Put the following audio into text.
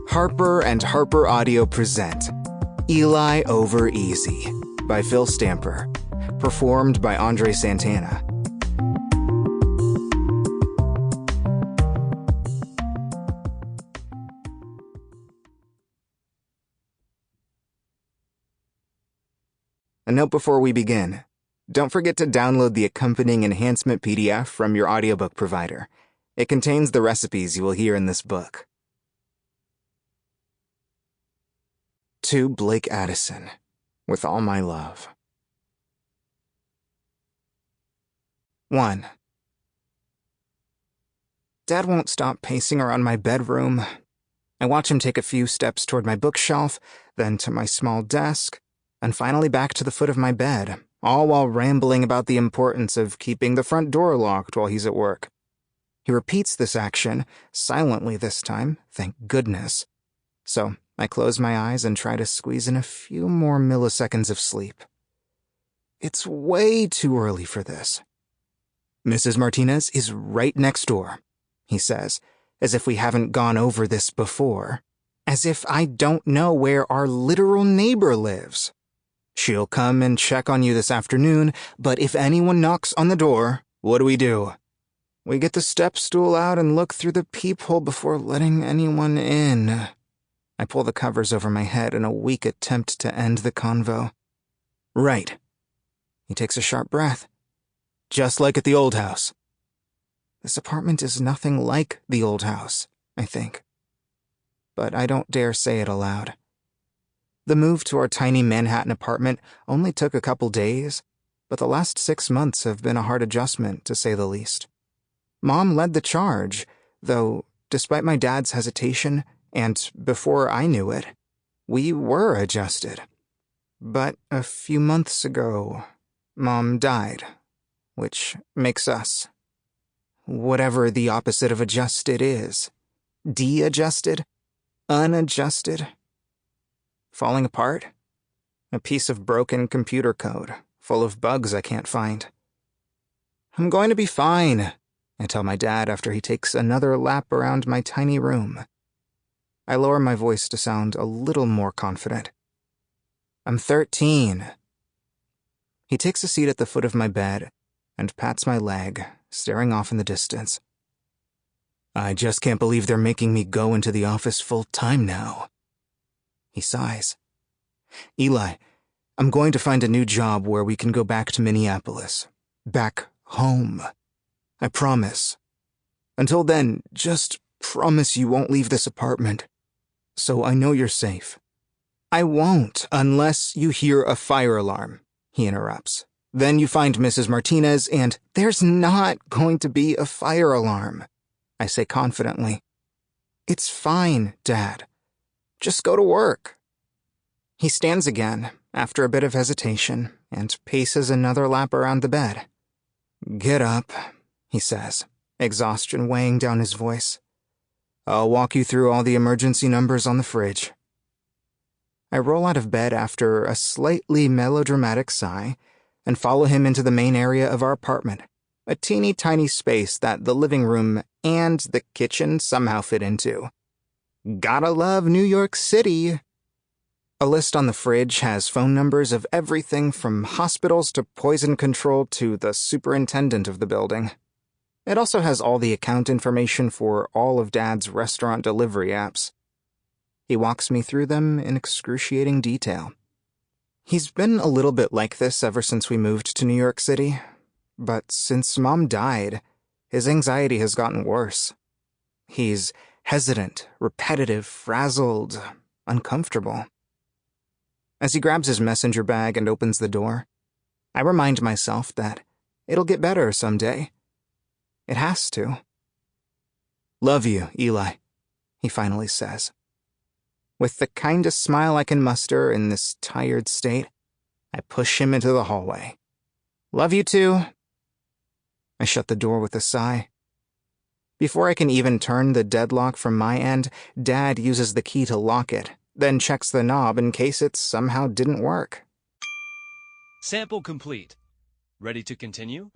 Harper and Harper Audio present Eli Over Easy by Phil Stamper, performed by André Santana. A note before we begin. Don't forget to download the accompanying enhancement PDF from your audiobook provider. It contains the recipes you will hear in this book. To Blake Addison, with all my love. 1. Dad won't stop pacing around my bedroom. I watch him take a few steps toward my bookshelf, then to my small desk, and finally back to the foot of my bed, all while rambling about the importance of keeping the front door locked while he's at work. He repeats this action, silently this time, thank goodness. So I close my eyes and try to squeeze in a few more milliseconds of sleep. It's way too early for this. Mrs. Martinez is right next door, he says, as if we haven't gone over this before, as if I don't know where our literal neighbor lives. She'll come and check on you this afternoon, but if anyone knocks on the door, what do? We get the step stool out and look through the peephole before letting anyone in. I pull the covers over my head in a weak attempt to end the convo. Right. He takes a sharp breath. Just like at the old house. This apartment is nothing like the old house, I think. But I don't dare say it aloud. The move to our tiny Manhattan apartment only took a couple days, but the last 6 months have been a hard adjustment, to say the least. Mom led the charge, though, despite my dad's hesitation, and before I knew it, we were adjusted. But a few months ago, Mom died, which makes us whatever the opposite of adjusted is. De-adjusted? Unadjusted? Falling apart? A piece of broken computer code, full of bugs I can't find. I'm going to be fine, I tell my dad after he takes another lap around my tiny room. I lower my voice to sound a little more confident. I'm 13. He takes a seat at the foot of my bed and pats my leg, staring off in the distance. I just can't believe they're making me go into the office full-time now. He sighs. Eli, I'm going to find a new job where we can go back to Minneapolis. Back home. I promise. Until then, just promise you won't leave this apartment. So I know you're safe. I won't unless you hear a fire alarm, he interrupts. Then you find Mrs. Martinez and there's not going to be a fire alarm, I say confidently. It's fine, Dad. Just go to work. He stands again, after a bit of hesitation, and paces another lap around the bed. Get up, he says, exhaustion weighing down his voice. I'll walk you through all the emergency numbers on the fridge. I roll out of bed after a slightly melodramatic sigh and follow him into the main area of our apartment, a teeny tiny space that the living room and the kitchen somehow fit into. Gotta love New York City. A list on the fridge has phone numbers of everything from hospitals to poison control to the superintendent of the building. It also has all the account information for all of Dad's restaurant delivery apps. He walks me through them in excruciating detail. He's been a little bit like this ever since we moved to New York City, but since Mom died, his anxiety has gotten worse. He's hesitant, repetitive, frazzled, uncomfortable. As he grabs his messenger bag and opens the door, I remind myself that it'll get better someday. It has to. Love you, Eli, he finally says. With the kindest smile I can muster in this tired state, I push him into the hallway. Love you too. I shut the door with a sigh. Before I can even turn the deadlock from my end, Dad uses the key to lock it, then checks the knob in case it somehow didn't work. Sample complete. Ready to continue?